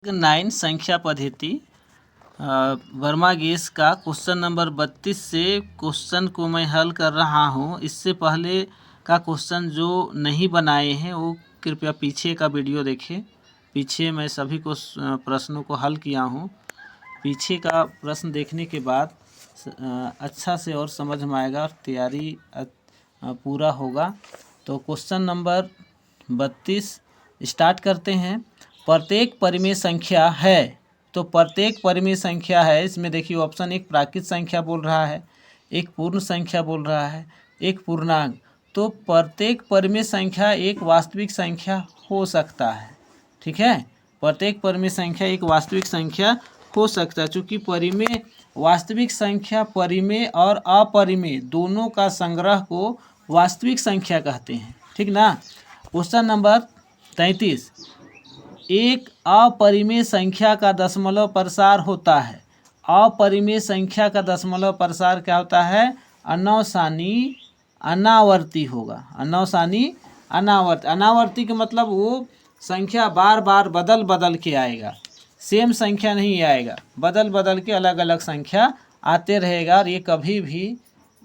9 संख्या पद्धति वर्मा गैस का क्वेश्चन नंबर 32 से क्वेश्चन को मैं हल कर रहा हूँ। इससे पहले का क्वेश्चन जो नहीं बनाए हैं वो कृपया पीछे का वीडियो देखें। पीछे मैं सभी को प्रश्नों को हल किया हूँ। पीछे का प्रश्न देखने के बाद अच्छा से और समझ में आएगा और तैयारी पूरा होगा। तो क्वेश्चन नंबर 32 स्टार्ट करते हैं। प्रत्येक परिमेय संख्या है, तो प्रत्येक परिमेय संख्या है। इसमें देखिए ऑप्शन एक प्राकृत संख्या बोल रहा है, एक पूर्ण संख्या बोल रहा है, एक पूर्णांक। तो प्रत्येक परिमेय संख्या एक वास्तविक संख्या हो सकता है। ठीक है, प्रत्येक परिमेय संख्या एक वास्तविक संख्या हो सकता है। चूँकि परिमेय वास्तविक संख्या परिमेय और अपरिमेय दोनों का संग्रह को वास्तविक संख्या कहते हैं। ठीक ना। क्वेश्चन नंबर 33, एक अपरिमेय संख्या का दशमलव प्रसार होता है। अपरिमेय संख्या का दशमलव प्रसार क्या होता है? अनवसानी अनावर्ती होगा। अनवसानी अनावर्ती, अनावर्ती का मतलब वो संख्या बार बार बदल बदल के आएगा, सेम संख्या नहीं आएगा, बदल बदल के अलग अलग संख्या आते रहेगा और ये कभी भी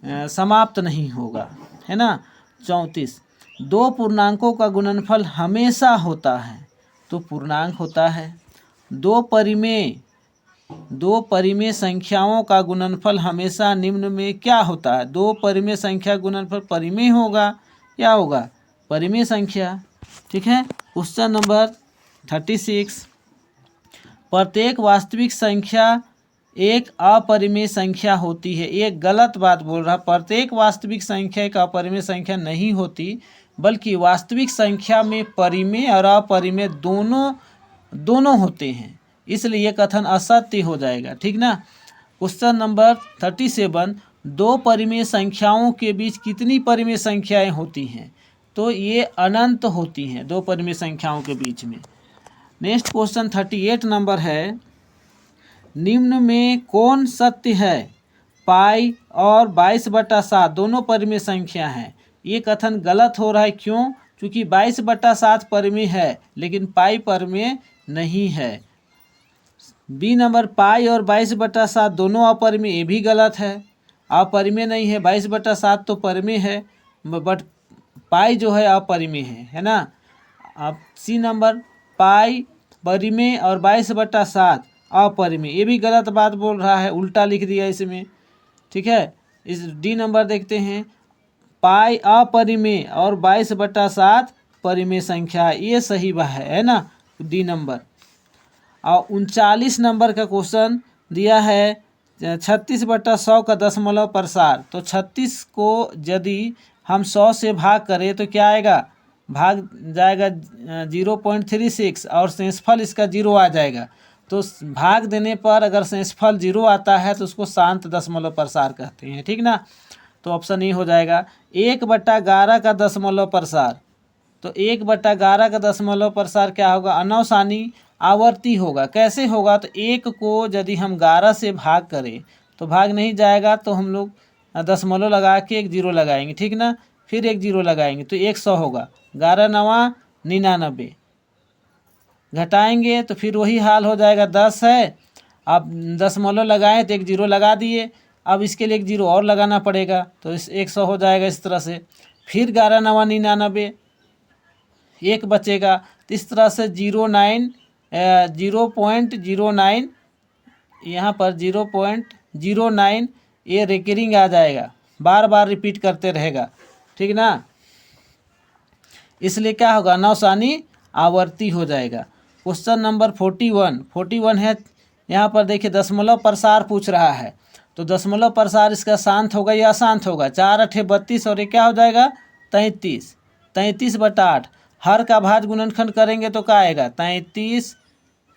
समाप्त नहीं होगा, है ना। 34, दो पूर्णांकों का गुणनफल हमेशा होता है, तो पूर्णांक होता है। दो परिमेय संख्याओं का गुणनफल हमेशा निम्न में क्या होता है? दो परिमेय संख्या गुणनफल परिमेय होगा, क्या होगा? परिमेय संख्या। ठीक है। क्वेश्चन नंबर 36, प्रत्येक वास्तविक संख्या एक अपरिमेय संख्या होती है। एक गलत बात बोल रहा है। प्रत्येक वास्तविक संख्या एक अपरिमेय संख्या नहीं होती, बल्कि वास्तविक संख्या में परिमेय और अपरिमेय दोनों होते हैं, इसलिए ये कथन असत्य हो जाएगा। ठीक ना। क्वेश्चन नंबर 37, दो परिमेय संख्याओं के बीच कितनी परिमेय संख्याएं होती हैं? तो ये अनंत होती हैं दो परिमेय संख्याओं के बीच में। नेक्स्ट क्वेश्चन 38 नंबर है, निम्न में कौन सत्य है? पाई और 22/7 दोनों परिमेय संख्या हैं। ये कथन गलत हो रहा है। क्यों? क्योंकि 22/7 परिमेय है लेकिन पाई परिमेय नहीं है। बी नंबर, पाई और 22/7 दोनों अपरिमेय, ये भी गलत है। अपरिमेय नहीं है, 22/7 तो परिमेय है, बट पाई जो है अपरिमेय है ना। अब सी नंबर, पाई परिमेय और 22/7 अपरिमेय, ये भी गलत बात बोल रहा है, उल्टा लिख दिया इसमें। ठीक है। इस डी नंबर देखते हैं, पाई अपरिमेय और 22/7 परिमेय संख्या, ये सही है ना, डी नंबर। और 39 नंबर का क्वेश्चन दिया है 36/100 का दशमलव प्रसार। तो 36 को यदि हम 100 से भाग करें तो क्या आएगा? भाग जाएगा 0.36 और शेषफल इसका 0 आ जाएगा। तो भाग देने पर अगर शेषफल 0 आता है तो उसको शांत दशमलव प्रसार कहते हैं। ठीक ना। तो ऑप्शन ए हो जाएगा। 1/11 का दशमलव प्रसार, तो 1/11 का दशमलव प्रसार क्या होगा? अनवसानी आवर्ती होगा। कैसे होगा? तो 1 को यदि हम 11 से भाग करें तो भाग नहीं जाएगा, तो हम लोग दशमलव लगा के एक 0 लगाएंगे। ठीक ना। फिर एक 0 लगाएंगे तो 100 होगा। 11×9 99, घटाएंगे तो फिर वही हाल हो जाएगा। 10 है, अब दशमलव लगाएं तो एक 0 लगा दिए, अब इसके लिए एक 0 और लगाना पड़ेगा, तो इस 100 हो जाएगा इस तरह से। फिर 11×9 99, एक बचेगा। तो इस तरह से 0.09 यहाँ पर 0.09 ये रिकरिंग आ जाएगा, बार बार रिपीट करते रहेगा। ठीक ना। इसलिए क्या होगा? अनवसानी आवर्ती हो जाएगा। क्वेश्चन नंबर 41 है। यहाँ पर देखिए दशमलव प्रसार पूछ रहा है, तो दशमलव प्रसार इसका शांत होगा या अशांत होगा? 4×8 32 और ये क्या हो जाएगा? 33। 33/8 हर का भाज्य गुणनखंड करेंगे तो क्या आएगा? 33।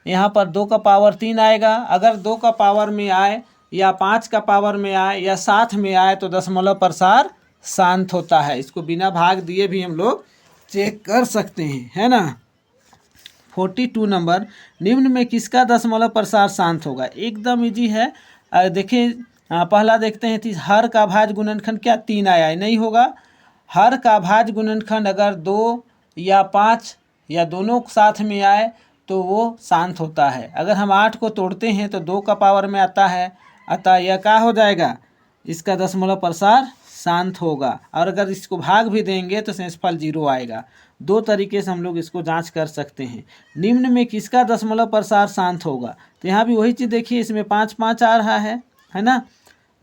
यहाँ पर 2 का पावर 3 आएगा। अगर 2 का पावर में आए या 5 का पावर में आए या 7 में आए तो दशमलव प्रसार शांत होता है। इसको बिना भाग दिए भी हम लोग चेक कर सकते हैं, है ना। 42 नंबर, निम्न में किसका दशमलव प्रसार शांत होगा? एकदम इजी है। देखिए पहला देखते हैं, हर का भाज्य गुणनखंड क्या 3 आया है? नहीं होगा। हर का भाज्य गुणनखंड अगर 2 या 5 या दोनों साथ में आए तो वो शांत होता है। अगर हम 8 को तोड़ते हैं तो 2 का पावर में आता है, अतः यह क्या हो जाएगा, इसका दशमलव प्रसार शांत होगा। और अगर इसको भाग भी देंगे तो शेषफल 0 आएगा। 2 तरीके से हम लोग इसको जांच कर सकते हैं। निम्न में किसका दशमलव प्रसार शांत होगा, तो यहाँ भी वही चीज़ देखिए, इसमें 5 5 आ रहा है ना।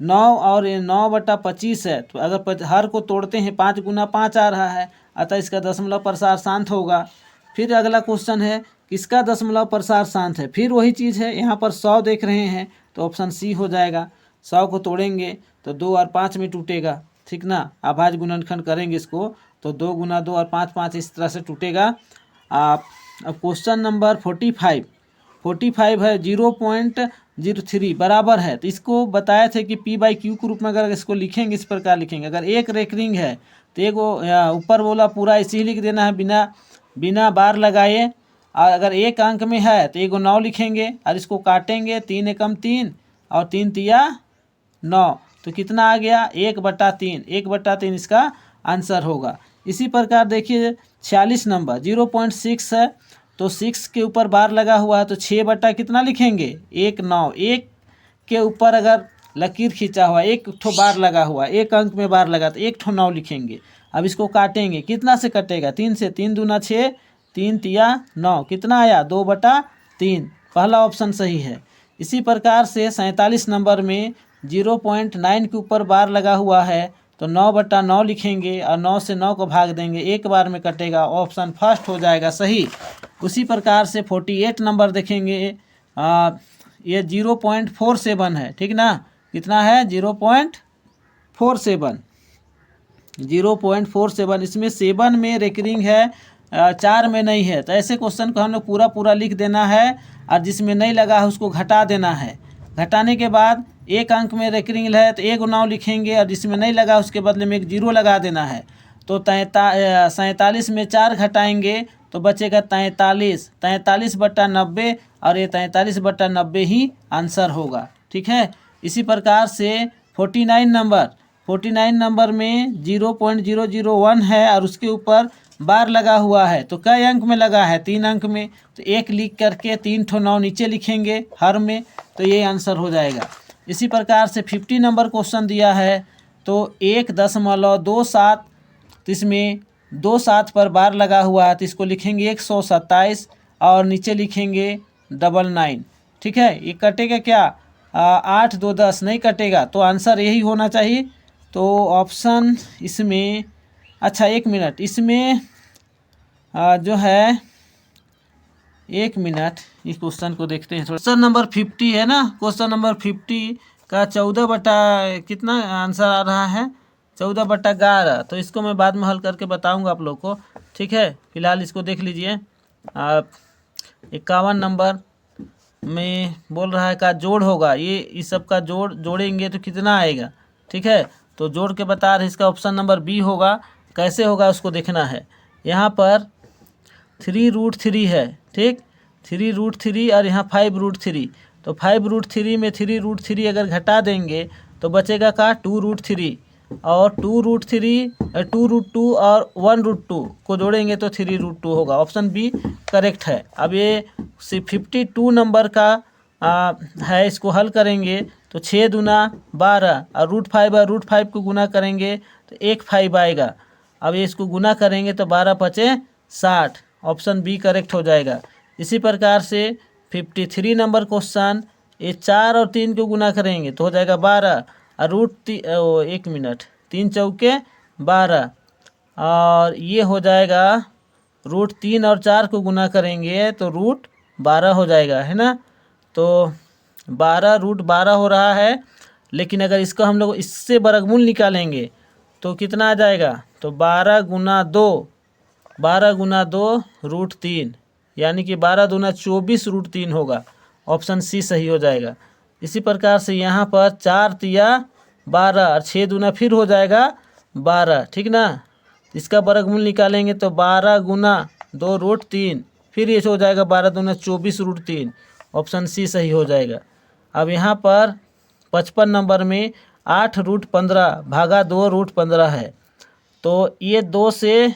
9 और 9/25 है, तो अगर हर को तोड़ते हैं 5 गुना 5 आ रहा है, अतः इसका दशमलव प्रसार शांत होगा। फिर अगला क्वेश्चन है, किसका दशमलव प्रसार शांत है, फिर वही चीज़ है, यहाँ पर 100 देख रहे हैं तो ऑप्शन सी हो जाएगा। 100 को तोड़ेंगे तो 2 और 5 में टूटेगा, ठीक ना। अभाज्य गुणनखंड करेंगे इसको तो 2 गुना 2 और 5 5 इस तरह से टूटेगा। अब क्वेश्चन नंबर 45 है, 0.03 बराबर है। तो इसको बताए थे कि P/Q के रूप में अगर इसको लिखेंगे, इस प्रकार लिखेंगे। अगर एक रेकरिंग है तो एक ऊपर बोला पूरा इसी ही लिख देना है बिना बार लगाए। और अगर एक अंक में है तो 1 9 लिखेंगे और इसको काटेंगे, 3 एकम 3 और 3 तिया 9, तो कितना आ गया, 1/3। 1/3 इसका आंसर होगा। इसी प्रकार देखिए 46 नंबर 0.6 है, तो 6 के ऊपर बार लगा हुआ है तो 6 कितना लिखेंगे, 1 9। 1 के ऊपर अगर लकीर खींचा हुआ, एक ठो बार लगा हुआ, एक अंक में बार लगा तो 1 ठो 9 लिखेंगे। अब इसको काटेंगे, कितना से कटेगा, 3 से। 3 दूना 6, 3 तिया 9, कितना आया, 2/3। पहला ऑप्शन सही है। इसी प्रकार से 47 नंबर में 0.9 के ऊपर बार लगा हुआ है तो 9/9 लिखेंगे और 9 से 9 को भाग देंगे, एक बार में कटेगा, ऑप्शन फर्स्ट हो जाएगा सही। उसी प्रकार से 48 नंबर देखेंगे, ये 0.47 है, ठीक ना। कितना है, 0.47। इसमें 7 में रेकरिंग है, 4 में नहीं है। तो ऐसे क्वेश्चन को हम लोग पूरा लिख देना है और जिसमें नहीं लगा है उसको घटा देना है। घटाने के बाद एक अंक में रेकरिंग है तो 1 9 लिखेंगे और जिसमें नहीं लगा उसके बदले में 1 0 लगा देना है। तो 47 में 4 घटाएंगे तो बचेगा 43। 43/90 और ये 43/90 ही आंसर होगा, ठीक है। इसी प्रकार से 49 नंबर में 0.001 है और उसके ऊपर बार लगा हुआ है, तो कई अंक में लगा है, 3 अंक में, तो 1 लिख करके 3 ठो 9 नीचे लिखेंगे हर में, तो ये आंसर हो जाएगा। इसी प्रकार से 50 नंबर क्वेश्चन दिया है तो 1.27, तो इसमें 2 7 पर बार लगा हुआ है तो इसको लिखेंगे 127 और नीचे लिखेंगे 99, ठीक है। ये कटेगा क्या, 8 2 10 नहीं कटेगा, तो आंसर यही होना चाहिए। तो ऑप्शन इसमें, अच्छा 1 मिनट, इसमें जो है 1 मिनट, इस क्वेश्चन को देखते हैं। क्वेश्चन नंबर 50 है ना, क्वेश्चन नंबर 50 का 14 कितना आंसर आ रहा है, 14/11। तो इसको मैं बाद में हल करके बताऊंगा आप लोग को, ठीक है। फिलहाल इसको देख लीजिए। 51 नंबर में बोल रहा है का जोड़ होगा, ये इस सब का जोड़ेंगे तो कितना आएगा, ठीक है। तो जोड़ के बता रहे, इसका ऑप्शन नंबर बी होगा। कैसे होगा उसको देखना है। यहाँ पर 3√3 है, ठीक, 3√3 और यहाँ 5√3, तो 5√3 में 3√3 अगर घटा देंगे तो बचेगा का 2√3 और 2√2 और 1√2 को जोड़ेंगे तो 3√2 होगा। ऑप्शन बी करेक्ट है। अब ये 52 नंबर का है, इसको हल करेंगे तो 6 दूना 12 और √5 और √5 को गुना करेंगे तो 1 5 आएगा। अब ये इसको गुना करेंगे तो 12 5 60, ऑप्शन बी करेक्ट हो जाएगा। इसी प्रकार से 53 नंबर क्वेश्चन, ये 4 और 3 को गुना करेंगे तो हो जाएगा 12 और 1 मिनट, 3 चौके 12 और ये हो जाएगा √3 और 4 को गुना करेंगे तो √12 हो जाएगा, है ना। तो 12 √12 हो रहा है, लेकिन अगर इसको हम लोग इससे वर्गमूल निकालेंगे तो कितना आ जाएगा, तो 12 गुना 2 √3, यानी कि 12 दूना 24 √3 होगा। ऑप्शन सी सही हो जाएगा। इसी प्रकार से यहाँ पर 4 तिया 12 और 6 दूना फिर हो जाएगा 12, ठीक ना। इसका वर्गमूल निकालेंगे तो 12 गुना 2 √3, फिर ये हो जाएगा 12 दूना 24 √3, ऑप्शन सी सही हो जाएगा। अब यहाँ पर 55 नंबर में 8 √15 भागा 2 √15 है, तो ये 2 से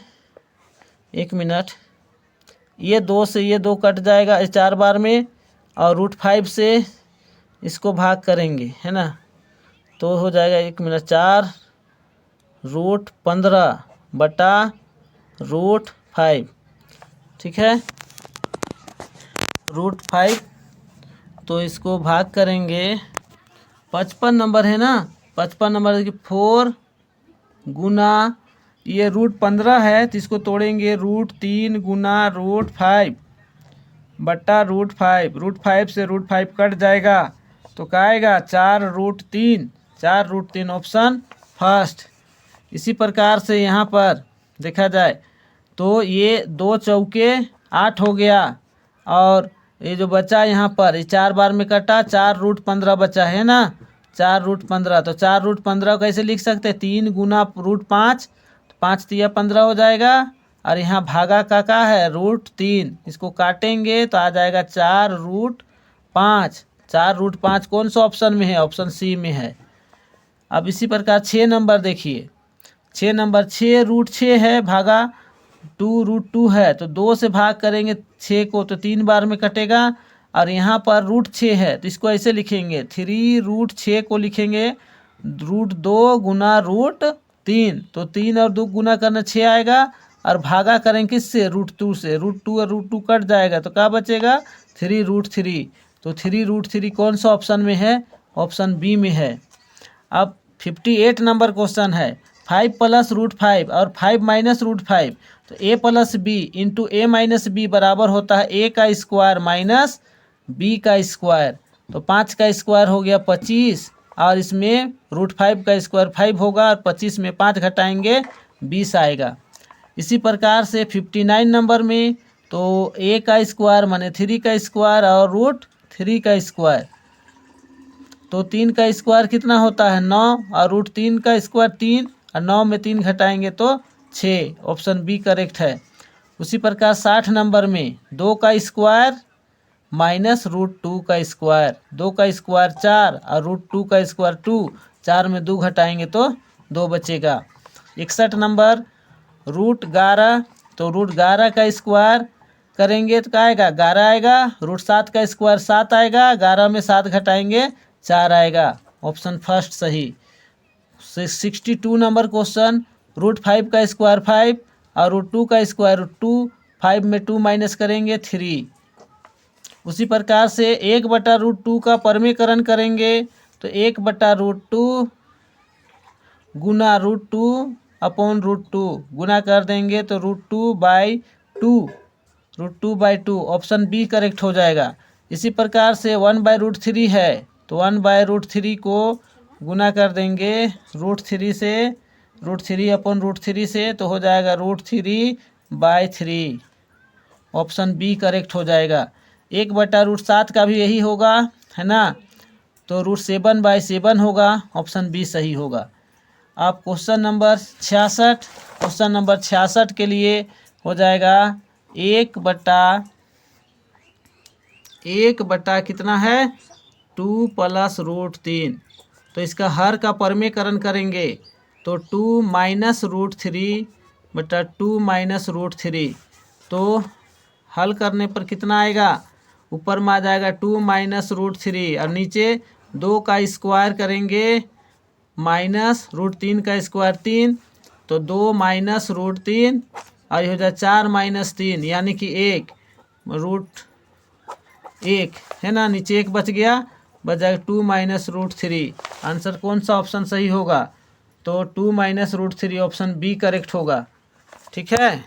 1 मिनट ये 2 से ये 2 कट जाएगा इस 4 बार में, और √5 से इसको भाग करेंगे, है ना, तो हो जाएगा 1 मिनट 4 √15 बटा √5, ठीक है, √5। तो इसको भाग करेंगे, 55 नंबर है ना, 55 नंबर की 4 गुना ये √15 है तो इसको तोड़ेंगे √3 गुना √5 बटा √5 से √5 कट जाएगा तो क्या आएगा 4√3, 4√3 ऑप्शन फर्स्ट। इसी प्रकार से यहाँ पर देखा जाए तो ये 2 चौके 8 हो गया, और ये जो बचा यहाँ पर ये 4 बार में कटा, 4√15 बचा है ना, 4√15। तो 4√15 कैसे लिख सकते हैं, 3 गुना √5, 5 तिया 15 हो जाएगा, और यहाँ भागा का है √3, इसको काटेंगे तो आ जाएगा 4√5। 4√5 कौन सा ऑप्शन में है, ऑप्शन सी में है। अब इसी प्रकार 6 नंबर देखिए, 6 नंबर 6√6 है, भागा 2√2 है, तो 2 से भाग करेंगे 6 को तो 3 बार में कटेगा, और यहाँ पर √6 है तो इसको ऐसे लिखेंगे 3√6 को लिखेंगे √2 गुना √3, तो 3 और 2 गुना करना 6 आएगा, और भागा करेंगे किससे, √2 से, √2 और √2 कट जाएगा तो क्या बचेगा 3√3। तो 3√3 कौन सा ऑप्शन में है, ऑप्शन बी में है। अब 58 नंबर क्वेश्चन है, 5 + √5 और 5 - √5, तो a + b into a - b बराबर होता है a का स्क्वायर माइनस b का स्क्वायर। तो 5 का स्क्वायर हो गया 25, और इसमें √5 का स्क्वायर 5 होगा, और 25 में 5 घटाएंगे 20 आएगा। इसी प्रकार से 59 नंबर में तो a का स्क्वायर माने 3 का स्क्वायर और √3 का स्क्वायर, तो 3 का स्क्वायर कितना होता है 9, और √3 का स्क्वायर 3, और 9 में 3 घटाएंगे तो 6, ऑप्शन बी करेक्ट है। उसी प्रकार 60 नंबर में 2 का स्क्वायर माइनस √2 का स्क्वायर, 2 का स्क्वायर 4 और √2 का स्क्वायर 2, 4 में 2 घटाएंगे तो 2 बचेगा। 61 नंबर √11, तो √11 का स्क्वायर करेंगे तो क्या आएगा 11 आएगा, √7 का स्क्वायर 7 आएगा, 11 में 7 घटाएंगे 4 आएगा, ऑप्शन फर्स्ट सही। 62 नंबर क्वेश्चन, √5 का स्क्वायर 5 और √2 का स्क्वायर 2, 5 में 2 माइनस करेंगे 3। उसी प्रकार से 1/√2 का परमीकरण करेंगे तो 1/√2 गुना √2 अपॉन √2 गुना कर देंगे तो √2/2 ऑप्शन बी करेक्ट हो जाएगा। इसी प्रकार से 1/√3 है तो 1/√3 को गुना कर देंगे √3 से, √3 अपॉन √3 से, तो हो जाएगा √3/3, ऑप्शन बी करेक्ट हो जाएगा। 1/√7 का भी यही होगा, है ना, तो √7/7 होगा, ऑप्शन बी सही होगा। अब क्वेश्चन नंबर 66, क्वेश्चन नंबर 66 के लिए हो जाएगा 1/1 कितना है 2 + √3, तो इसका हर का परमीकरण करेंगे तो 2 - √3 बटा 2 - √3, तो हल करने पर कितना आएगा, ऊपर में आ जाएगा 2 - √3, और नीचे 2 का स्क्वायर करेंगे माइनस √3 का स्क्वायर 3, तो 2 - √3, और ये हो जाए 4 - 3 यानी कि 1 √1 है ना, नीचे 1 बच गया, बच जाएगा 2 - √3। आंसर कौन सा ऑप्शन सही होगा, तो 2 - √3 ऑप्शन बी करेक्ट होगा, ठीक है।